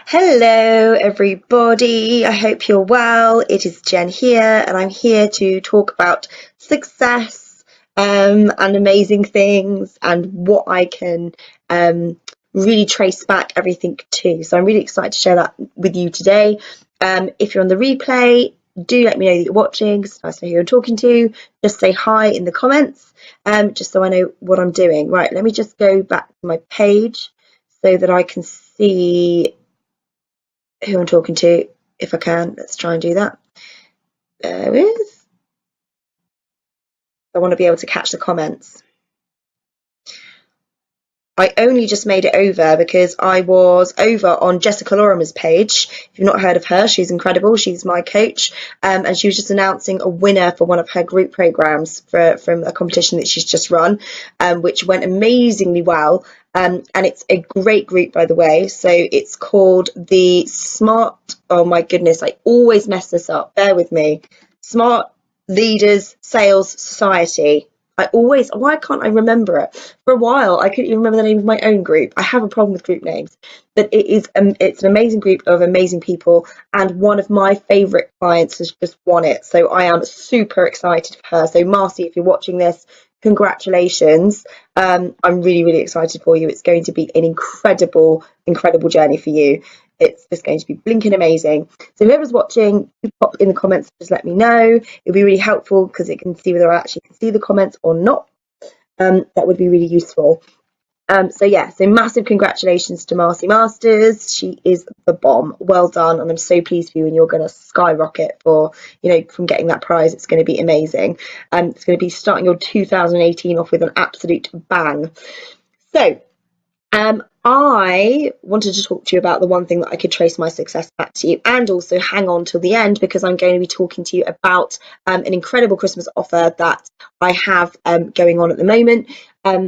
Hello, everybody. I hope you're well. It is Jen here, and I'm here to talk about success and amazing things and what I can really trace back everything to. So I'm really excited to share that with you today. If you're on the replay, do let me know that you're watching. It's nice to know who you're talking to. Just say hi in the comments, just so I know what I'm doing. Right, let me just go back to my page so that I can see who I'm talking to if I can. Let's try and do that. There it is. I want to be able to catch the comments. I only just made it over because I was over on Jessica Lorimer's page. If you've not heard of her, she's incredible. She's my coach, and she was just announcing a winner for one of her group programs from a competition that she's just run, which went amazingly well. And it's a great group, by the way. So it's called the Smart. Oh my goodness, I always mess this up. Bear with me. Smart Leaders Sales Society. Why can't I remember it? For a while, I couldn't even remember the name of my own group. I have a problem with group names, but it's an amazing group of amazing people, and one of my favourite clients has just won it. So I am super excited for her. So Marcy, if you're watching this, congratulations. I'm really, really excited for you. It's going to be an incredible, incredible journey for you. It's just going to be blinking amazing. So whoever's watching, pop in the comments, just let me know. It'll be really helpful because it can see whether I actually can see the comments or not. That would be really useful. So massive congratulations to Marcy Masters. She is the bomb. Well done, and I'm so pleased for you. And you're going to skyrocket from getting that prize. It's going to be amazing. It's going to be starting your 2018 off with an absolute bang. So I wanted to talk to you about the one thing that I could trace my success back to you, and also hang on till the end because I'm going to be talking to you about an incredible Christmas offer that I have going on at the moment,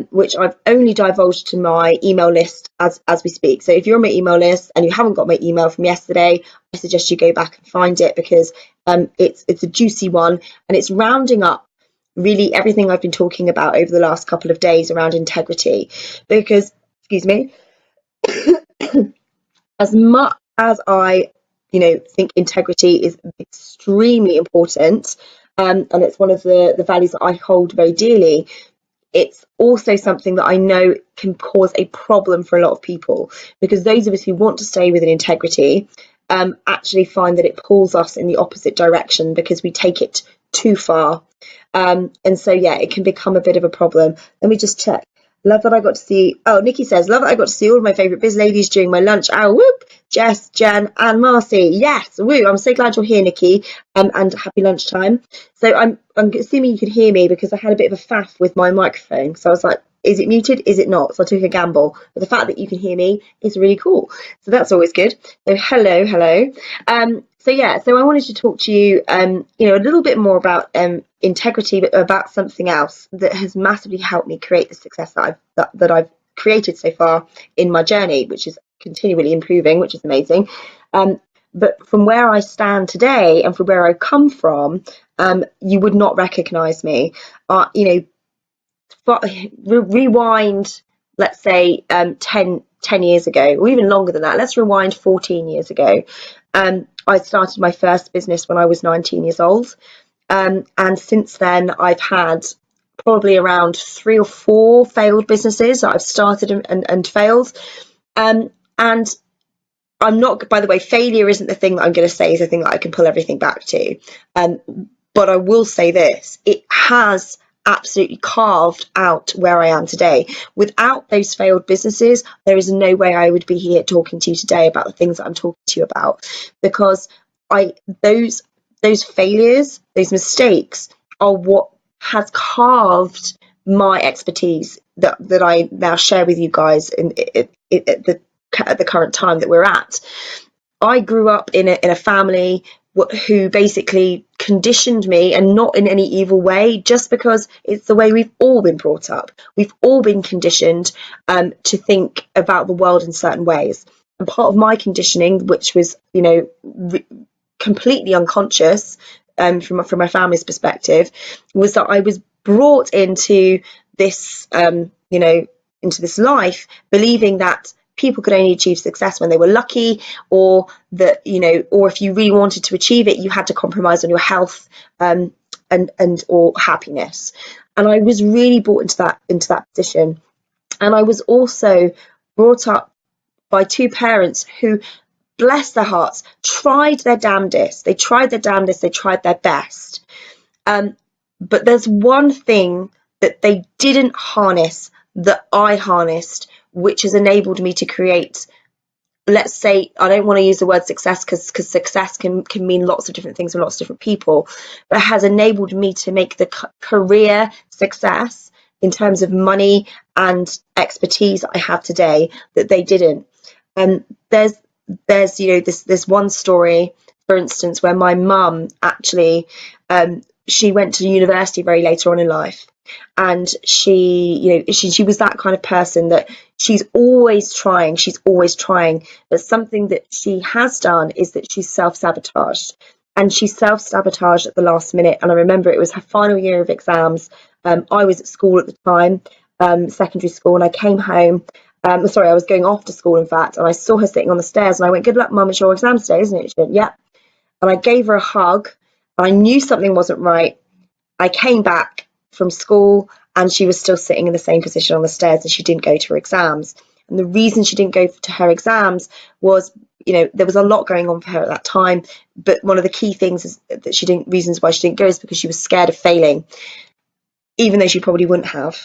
which I've only divulged to my email list as we speak. So if you're on my email list and you haven't got my email from yesterday, I suggest you go back and find it because it's a juicy one, and it's rounding up really everything I've been talking about over the last couple of days around integrity. Because, excuse me, as much as I think integrity is extremely important, and it's one of the values that I hold very dearly, it's also something that I know can cause a problem for a lot of people, because those of us who want to stay within integrity actually find that it pulls us in the opposite direction because we take it too far. And so it can become a bit of a problem. Let me just check. Love that I got to see. Oh, Nikki says, love that I got to see all of my favourite biz ladies during my lunch hour. Whoop! Jess, Jen, and Marcy. Yes, woo! I'm so glad you're here, Nikki. And happy lunchtime. So I'm assuming you could hear me because I had a bit of a faff with my microphone. So I was like, is it muted? Is it not? So I took a gamble. But the fact that you can hear me is really cool. So that's always good. So hello. So I wanted to talk to you, a little bit more about integrity, but about something else that has massively helped me create the success that I've created so far in my journey, which is continually improving, which is amazing. But from where I stand today and from where I've come from, you would not recognise me. Rewind, let's say 10 years ago, or even longer than that. Let's rewind 14 years ago. I started my first business when I was 19 years old. And since then, I've had probably around 3 or 4 failed businesses that I've started and failed. And I'm not, by the way, failure isn't the thing that I'm going to say is the thing that I can pull everything back to. But I will say this, it has absolutely carved out where I am today. Without those failed businesses, there is no way I would be here talking to you today about the things that I'm talking to you about, because those failures, those mistakes are what has carved my expertise that I now share with you guys at the current time that we're at. I grew up in a family who basically conditioned me, and not in any evil way, just because it's the way we've all been brought up. We've all been conditioned to think about the world in certain ways. And part of my conditioning, which was, completely unconscious from my family's perspective, was that I was brought into this, into this life, believing that people could only achieve success when they were lucky, or that, or if you really wanted to achieve it, you had to compromise on your health, and or happiness. And I was really brought into that position. And I was also brought up by two parents who, bless their hearts, tried their damnedest. They tried their damnedest. They tried their best. But there's one thing that they didn't harness that I harnessed, which has enabled me to create, let's say, I don't want to use the word success because success can mean lots of different things for lots of different people, but it has enabled me to make the career success in terms of money and expertise I have today that they didn't. There's this one story, for instance, where my mum actually, she went to university very later on in life, and she was that kind of person that she's always trying, but something that she has done is that she's self-sabotaged, and she self-sabotaged at the last minute. And I remember it was her final year of exams. I was at school at the time, secondary school, and I came home. I was going off to school, in fact, and I saw her sitting on the stairs, and I went, "Good luck, Mum, it's your exam today, isn't it?" She went, "Yeah." And I gave her a hug. I knew something wasn't right. I came back from school, and she was still sitting in the same position on the stairs, and she didn't go to her exams. And the reason she didn't go to her exams was, there was a lot going on for her at that time. But one of the key things is that reasons why she didn't go is because she was scared of failing, even though she probably wouldn't have.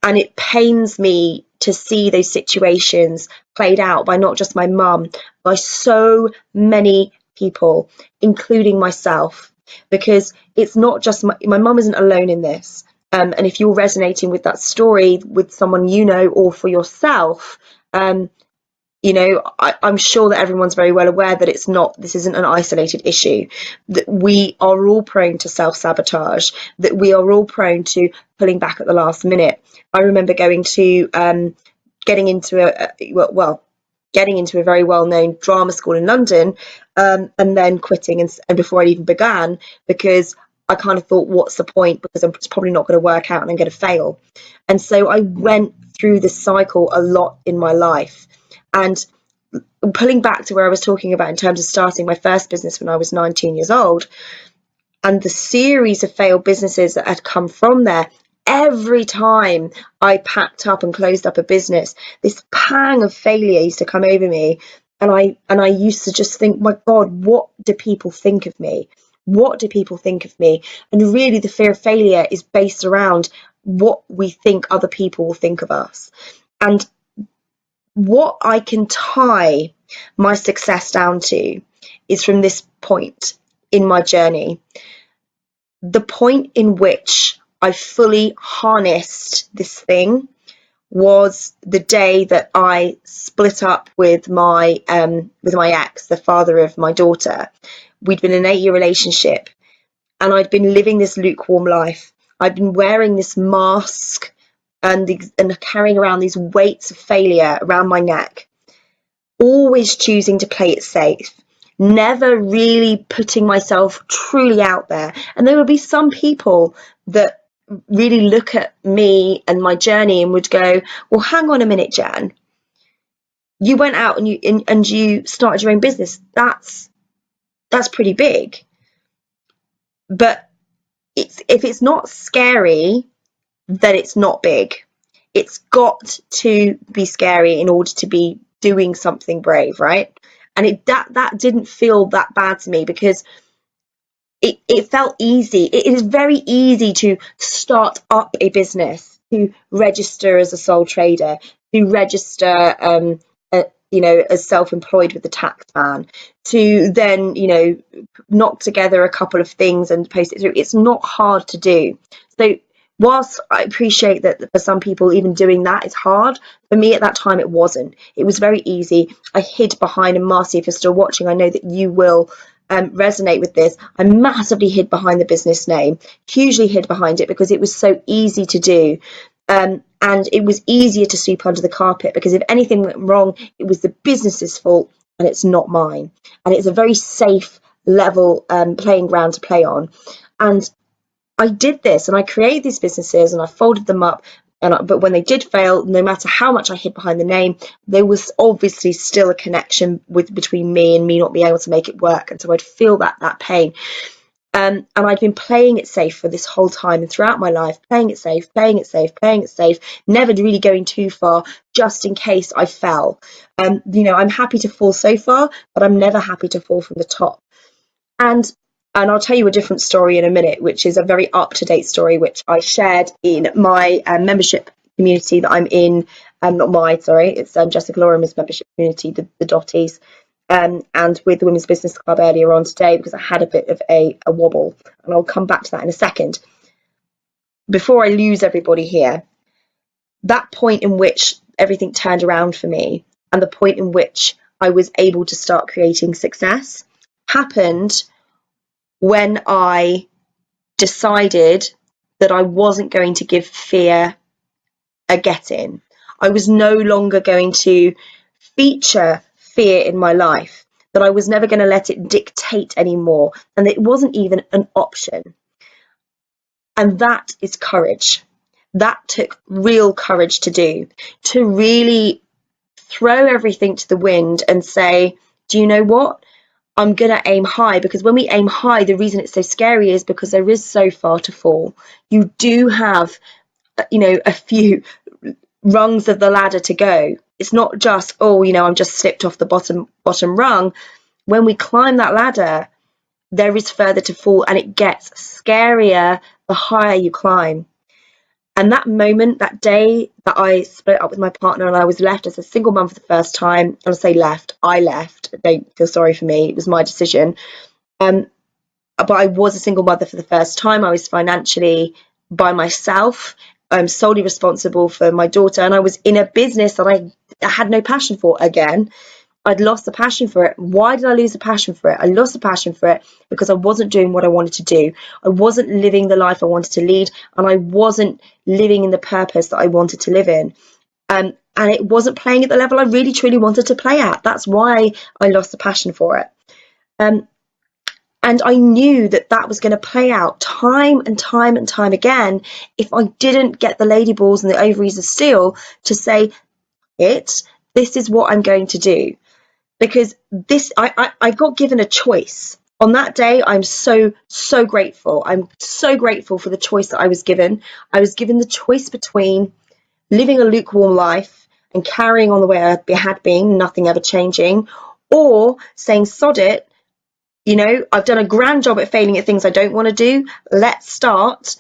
And it pains me to see those situations played out by not just my mum, by so many people, including myself, because it's not just my mum isn't alone in this. And if you're resonating with that story with someone or for yourself, I'm sure that everyone's very well aware that this isn't an isolated issue, that we are all prone to self-sabotage, that we are all prone to pulling back at the last minute. I remember getting into a very well-known drama school in London, and then quitting, and before I even began, because I kind of thought, what's the point? Because it's probably not going to work out and I'm going to fail. And so I went through this cycle a lot in my life. And pulling back to where I was talking about in terms of starting my first business when I was 19 years old, and the series of failed businesses that had come from there, every time I packed up and closed up a business, this pang of failure used to come over me. And I used to just think, my God, what do people think of me? What do people think of me? And really, the fear of failure is based around what we think other people will think of us. And what I can tie my success down to is from this point in my journey, the point in which I fully harnessed this thing was the day that I split up with my ex, the father of my daughter. We'd been in an 8-year relationship, and I'd been living this lukewarm life. I'd been wearing this mask and carrying around these weights of failure around my neck, always choosing to play it safe, never really putting myself truly out there. And there would be some people that really look at me and my journey and would go, well, hang on a minute, Jan, you went out and you started your own business. That's pretty big. But if it's not scary, then it's not big. It's got to be scary in order to be doing something brave, right? And that didn't feel that bad to me, because it felt easy. It is very easy to start up a business, to register as a sole trader, to register as self-employed with the tax man, to then knock together a couple of things and post it through. It's not hard to do. So whilst I appreciate that for some people even doing that is hard, for me at that time it wasn't. It was very easy. I hid behind, and Marcy, if you're still watching, I know that you will resonate with this. I massively hid behind the business name, hugely hid behind it, because it was so easy to do. And it was easier to sweep under the carpet, because if anything went wrong, it was the business's fault and it's not mine. And it's a very safe level playing ground to play on. And I did this, and I created these businesses, and I folded them up But when they did fail, no matter how much I hid behind the name, there was obviously still a connection between me and me not being able to make it work. And so I'd feel that pain. And I'd been playing it safe for this whole time, and throughout my life, playing it safe, never really going too far, just in case I fell. I'm happy to fall so far, but I'm never happy to fall from the top. And I'll tell you a different story in a minute, which is a very up-to-date story, which I shared in my membership community that I'm in. It's Jessica Lorimer's membership community, the Dotties. And with the Women's Business Club earlier on today, because I had a bit of a wobble, and I'll come back to that in a second. Before I lose everybody here, that point in which everything turned around for me, and the point in which I was able to start creating success, happened when I decided that I wasn't going to give fear a get in. I was no longer going to feature fear in my life, that I was never going to let it dictate anymore, and it wasn't even an option. And that is courage. That took real courage to do, to really throw everything to the wind and say, do you know what? I'm going to aim high, because when we aim high, the reason it's so scary is because there is so far to fall. You do have, a few rungs of the ladder to go. It's not just, I'm just slipped off the bottom rung. When we climb that ladder, there is further to fall, and it gets scarier the higher you climb. And that moment, that day that I split up with my partner and I was left as a single mum for the first time, and I say left, I left. Don't feel sorry for me. It was my decision. But I was a single mother for the first time. I was financially by myself. I'm solely responsible for my daughter, and I was in a business that I had no passion for again. I'd lost the passion for it. Why did I lose the passion for it? I lost the passion for it because I wasn't doing what I wanted to do. I wasn't living the life I wanted to lead, and I wasn't living in the purpose that I wanted to live in. And it wasn't playing at the level I really truly wanted to play at. That's why I lost the passion for it. And I knew that was going to play out time and time and time again if I didn't get the lady balls and the ovaries of steel to say, this is what I'm going to do. Because I got given a choice. On that day, I'm so grateful. I'm so grateful for the choice that I was given. I was given the choice between living a lukewarm life and carrying on the way I had been, nothing ever changing, or saying, sod it, I've done a grand job at failing at things I don't want to do. Let's start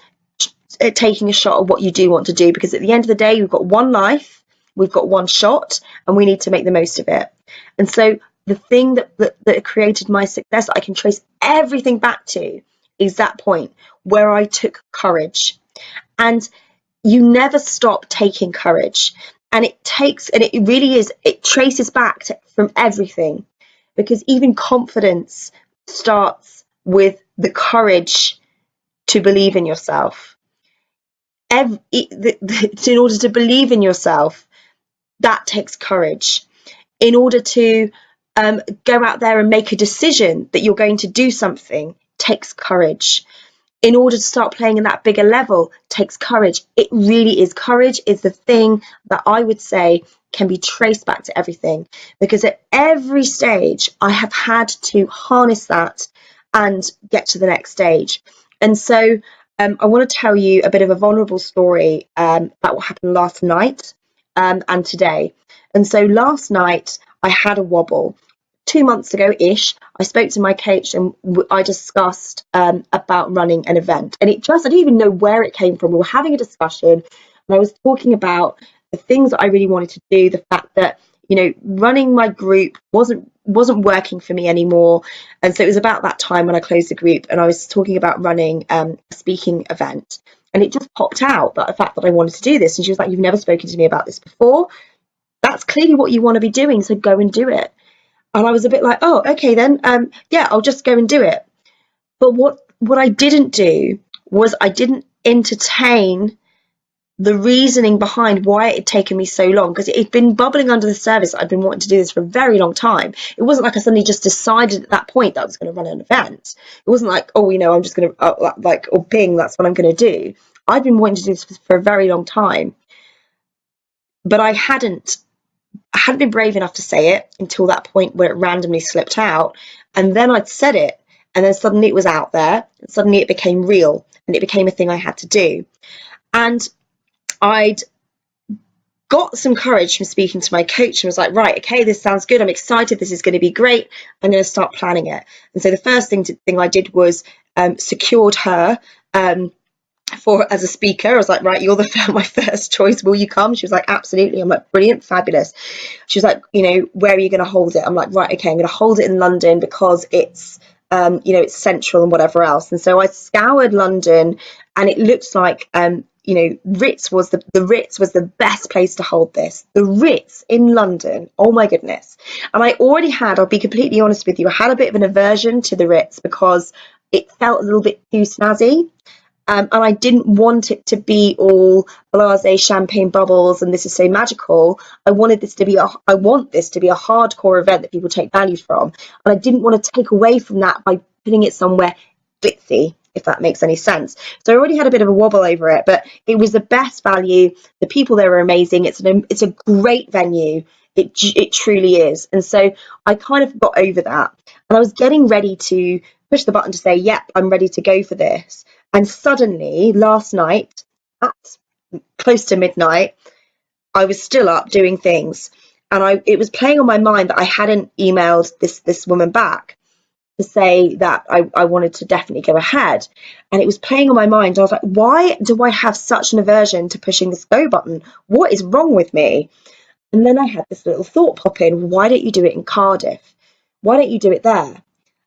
taking a shot at what you do want to do, because at the end of the day, we've got one life, we've got one shot, and we need to make the most of it. And so the thing that created my success, I can trace everything back to, is that point where I took courage. And you never stop taking courage. And it traces back from everything, because even confidence starts with the courage to believe in yourself. In order to believe in yourself, that takes courage. In order to go out there and make a decision that you're going to do something, takes courage. In order to start playing in that bigger level, takes courage. It really is. Courage is the thing that I would say can be traced back to everything, because at every stage I have had to harness that and get to the next stage. And so I want to tell you a bit of a vulnerable story about what happened last night and today. And so last night I had a wobble. 2 months ago-ish, I spoke to my coach and I discussed about running an event. And I didn't even know where it came from. We were having a discussion and I was talking about the things that I really wanted to do, the fact that, running my group wasn't working for me anymore. And so it was about that time when I closed the group and I was talking about running a speaking event. And it just popped out, that the fact that I wanted to do this. And she was like, you've never spoken to me about this before. That's clearly what you want to be doing, so go and do it. And I was a bit like, oh, okay then, I'll just go and do it. But what I didn't do was I didn't entertain the reasoning behind why it had taken me so long, because it had been bubbling under the surface. I'd been wanting to do this for a very long time. It wasn't like I suddenly just decided at that point that I was going to run an event. It wasn't like, I'm just going to, or bing, that's what I'm going to do. I'd been wanting to do this for a very long time. but I hadn't been brave enough to say it until that point where it randomly slipped out. And then I'd said it, and then suddenly it was out there, and suddenly it became real, and it became a thing I had to do. And I'd got some courage from speaking to my coach and was like, right, okay, this sounds good. I'm excited. This is going to be great. I'm going to start planning it. And so the first thing I did was secured her as a speaker. I was like, right, you're my first choice. Will you come? She was like, absolutely. I'm like, brilliant, fabulous. She was like, where are you going to hold it? I'm like, right, okay, I'm going to hold it in London because it's it's central and whatever else. And so I scoured London, and it looks like Ritz was the best place to hold this. The Ritz in London. Oh my goodness. And I'll be completely honest with you, I had a bit of an aversion to the Ritz because it felt a little bit too snazzy. And I didn't want it to be all blasé champagne bubbles and this is so magical. I want this to be a hardcore event that people take value from. And I didn't want to take away from that by putting it somewhere glitzy, if that makes any sense. So I already had a bit of a wobble over it, but it was the best value. The people there were amazing. It's a great venue. It truly is. And so I kind of got over that. And I was getting ready to push the button to say, yep, I'm ready to go for this. And suddenly, last night, at close to midnight, I was still up doing things. And it was playing on my mind that I hadn't emailed this woman back to say that I wanted to definitely go ahead. And it was playing on my mind. I was like, why do I have such an aversion to pushing this go button? What is wrong with me? And then I had this little thought pop in. Why don't you do it in Cardiff? Why don't you do it there?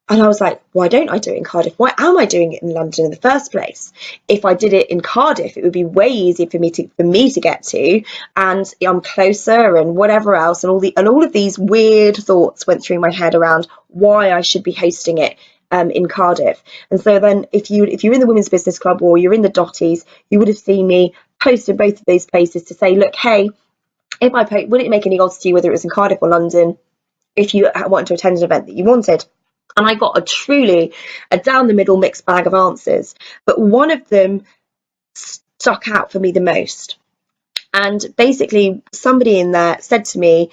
And I was like, why don't I do it in Cardiff? Why am I doing it in London in the first place? If I did it in Cardiff, it would be way easier for me to get to, and I'm closer and whatever else. And all of these weird thoughts went through my head around why I should be hosting it in Cardiff. And so then if you're in the Women's Business Club or you're in the Dotties, you would have seen me post in both of those places to say, look, hey, if I post, would it make any odds to you whether it was in Cardiff or London if you wanted to attend an event that you wanted? And I got a down the middle mixed bag of answers, but one of them stuck out for me the most. And basically somebody in there said to me,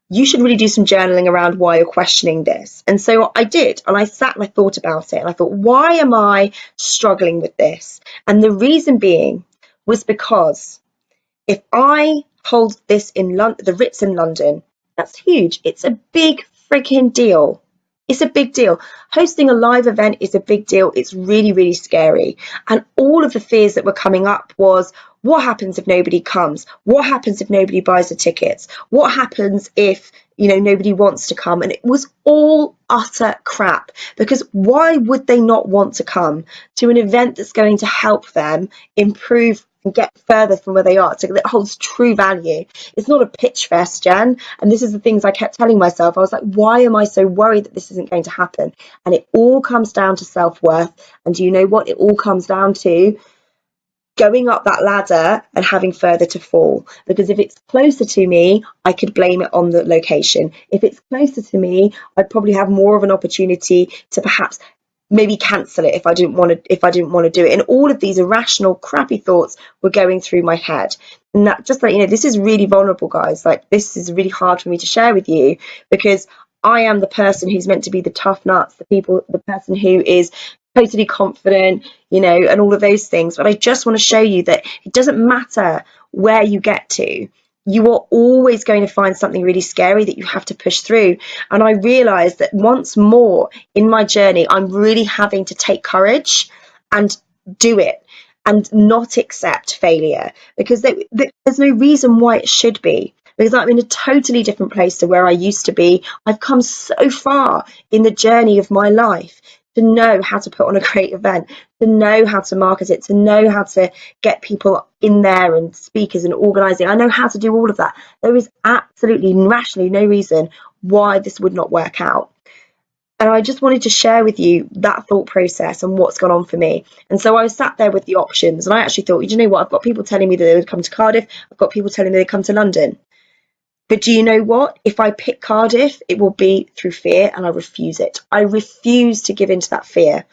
you should really do some journaling around why you're questioning this. And so I did, and I sat and I thought about it, and I thought, why am I struggling with this? And the reason being was because if I hold this in the Ritz in London, that's huge. It's a big freaking deal. It's a big deal. Hosting a live event is a big deal. It's really, really scary. And all of the fears that were coming up was, what happens if nobody comes? What happens if nobody buys the tickets? What happens if, nobody wants to come? And it was all utter crap, because why would they not want to come to an event that's going to help them improve and get further from where they are? So that holds true value. It's not a pitch fest, Jen. And this is the things I kept telling myself. I was like, why am I so worried that this isn't going to happen? And it all comes down to self-worth. And do you know what? It all comes down to going up that ladder and having further to fall. Because if it's closer to me, I could blame it on the location. If it's closer to me, I'd probably have more of an opportunity to perhaps maybe cancel it if I didn't want to do it. And all of these irrational, crappy thoughts were going through my head. And that, just like, this is really vulnerable, guys. Like, this is really hard for me to share with you, because I am the person who's meant to be the tough nuts, the person who is totally confident, and all of those things. But I just want to show you that it doesn't matter where you get to. You are always going to find something really scary that you have to push through. And I realized that once more in my journey, I'm really having to take courage and do it and not accept failure, because there's no reason why it should be. Because I'm in a totally different place to where I used to be. I've come so far in the journey of my life to know how to put on a great event, to know how to market it, to know how to get people in there and speakers and organising. I know how to do all of that. There is absolutely rationally no reason why this would not work out. And I just wanted to share with you that thought process and what's gone on for me. And so I was sat there with the options, and I actually thought, you know what, I've got people telling me that they would come to Cardiff. I've got people telling me they'd come to London. But do you know what? If I pick Cardiff, it will be through fear, and I refuse it. I refuse to give in to that fear.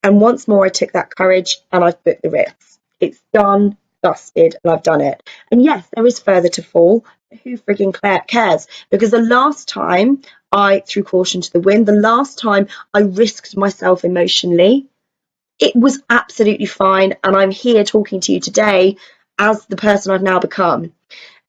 And once more, I took that courage and I've booked the Ritz. It's done, dusted, and I've done it. And yes, there is further to fall. Who frigging cares? Because the last time I threw caution to the wind, the last time I risked myself emotionally, it was absolutely fine. And I'm here talking to you today as the person I've now become.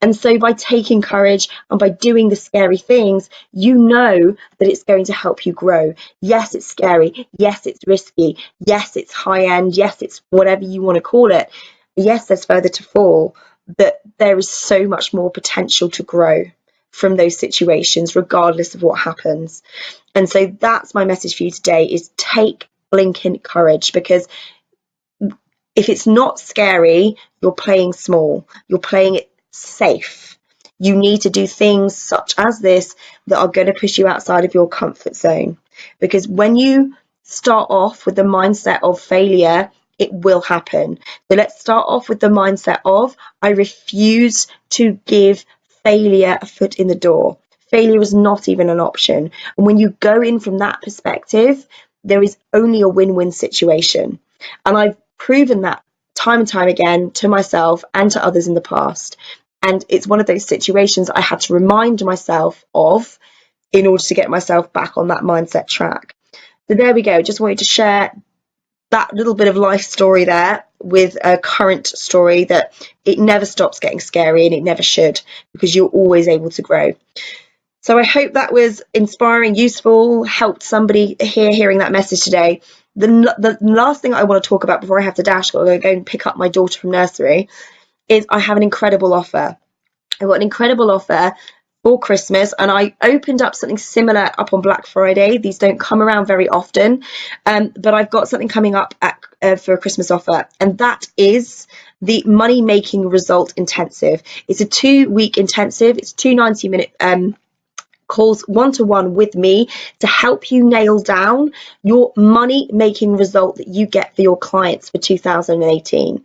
And so by taking courage and by doing the scary things, you know that it's going to help you grow. Yes, it's scary. Yes, it's risky. Yes, it's high end. Yes, it's whatever you want to call it. Yes, there's further to fall, but there is so much more potential to grow from those situations, regardless of what happens. And so that's my message for you today, is take blinking courage, because if it's not scary, you're playing small, you're playing it safe. You need to do things such as this that are going to push you outside of your comfort zone. Because when you start off with the mindset of failure, it will happen. So let's start off with the mindset of, I refuse to give failure a foot in the door. Failure is not even an option. And when you go in from that perspective, there is only a win-win situation. And I've proven that time and time again to myself and to others in the past. And it's one of those situations I had to remind myself of in order to get myself back on that mindset track. So there we go. Just wanted to share that little bit of life story there with a current story, that it never stops getting scary, and it never should, because you're always able to grow. So I hope that was inspiring, useful, helped somebody here hearing that message today. The last thing I want to talk about before I have to dash, I'll go and pick up my daughter from nursery, is I have an incredible offer. I've got an incredible offer for Christmas, and I opened up something similar up on Black Friday. These don't come around very often, but I've got something coming up for a Christmas offer, and that is the Money Making Result Intensive. It's a 2-week intensive. It's 2 90-minute calls one-to-one with me to help you nail down your money making result that you get for your clients for 2018.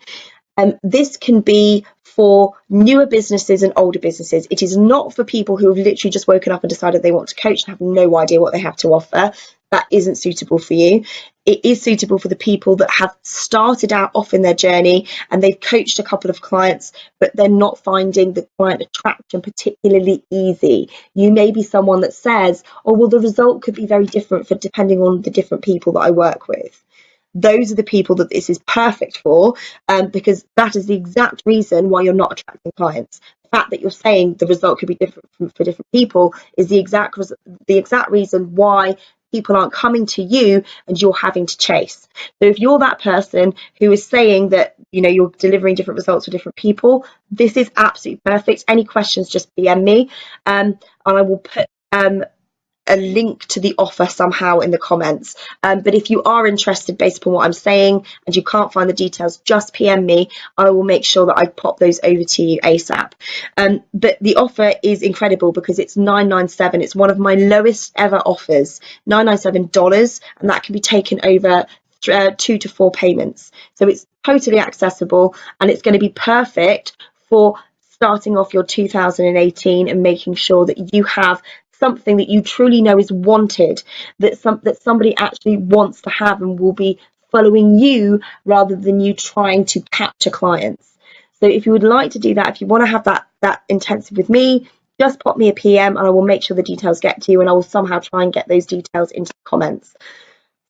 This can be for newer businesses and older businesses. It is not for people who have literally just woken up and decided they want to coach and have no idea what they have to offer. That isn't suitable for you. It is suitable for the people that have started out off in their journey and they've coached a couple of clients, but they're not finding the client attraction particularly easy. You may be someone that says, oh, well, the result could be very different for depending on the different people that I work with. Those are the people that this is perfect for, because that is the exact reason why you're not attracting clients. The fact that you're saying the result could be different for different people is the exact reason why people aren't coming to you and you're having to chase. So if you're that person who is saying that, you're delivering different results for different people, this is absolutely perfect. Any questions, just PM me, and I will put a link to the offer somehow in the comments. But if you are interested based upon what I'm saying and you can't find the details, just PM me. I will make sure that I pop those over to you ASAP. But the offer is incredible because it's $997. It's one of my lowest ever offers, $997, and that can be taken over 2 to 4 payments. So it's totally accessible, and it's going to be perfect for starting off your 2018 and making sure that you have something that you truly know is wanted, that somebody actually wants to have and will be following you rather than you trying to capture clients. So if you would like to do that, if you want to have that intensive with me, just pop me a PM and I will make sure the details get to you, and I will somehow try and get those details into the comments.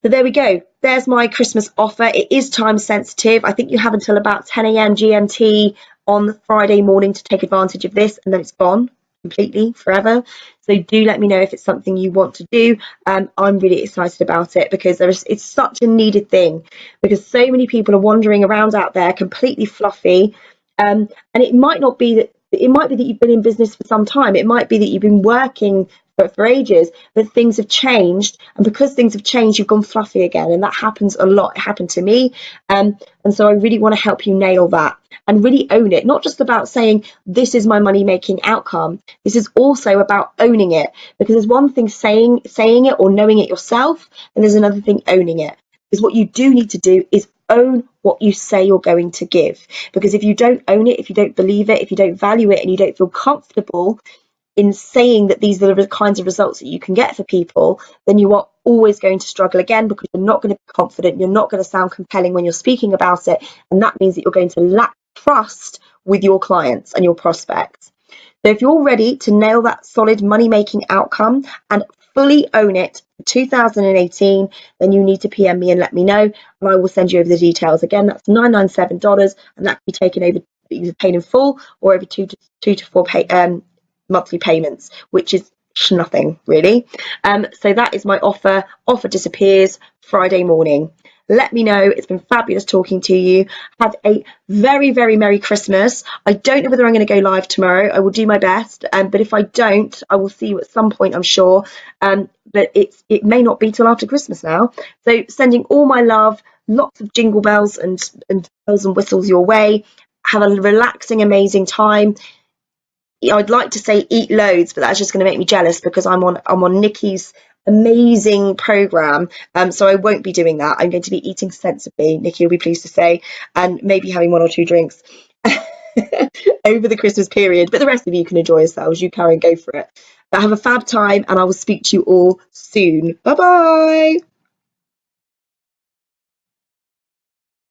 So there we go. There's my Christmas offer. It is time sensitive. I think you have until about 10 a.m. GMT on Friday morning to take advantage of this, and then it's gone completely forever. So do let me know if it's something you want to do. I'm really excited about it because it's such a needed thing, because so many people are wandering around out there completely fluffy, and it might not be that. It might be that you've been in business for some time. It might be that you've been working for ages, but things have changed, and because things have changed, you've gone fluffy again, and that happens a lot. It happened to me, and so I really want to help you nail that and really own it. Not just about saying this is my money making outcome. This is also about owning it, because there's one thing saying it or knowing it yourself, and there's another thing owning it. Because what you do need to do is own what you say you're going to give. Because if you don't own it, if you don't believe it, if you don't value it, and you don't feel comfortable in saying that these are the kinds of results that you can get for people, then you are always going to struggle again, because you're not going to be confident, you're not going to sound compelling when you're speaking about it, and that means that you're going to lack trust with your clients and your prospects. So if you're ready to nail that solid money making outcome and fully own it for 2018, then you need to PM me and let me know, and I will send you over the details. Again, that's $997, and that can be taken over either paid in full or over two to four monthly payments, which is nothing really. So that is my offer. Offer disappears Friday morning. Let me know. It's been fabulous talking to you. Have a very, very Merry Christmas. I don't know whether I'm going to go live tomorrow. I will do my best. But if I don't, I will see you at some point, I'm sure. But it may not be till after Christmas now. So sending all my love, lots of jingle bells and bells and whistles your way. Have a relaxing, amazing time. I'd like to say eat loads, but that's just going to make me jealous because I'm on Nikki's amazing program. So I won't be doing that. I'm going to be eating sensibly, Nikki will be pleased to say, and maybe having one or two drinks over the Christmas period. But the rest of you can enjoy yourselves. You carry and go for it. But have a fab time, and I will speak to you all soon. Bye bye.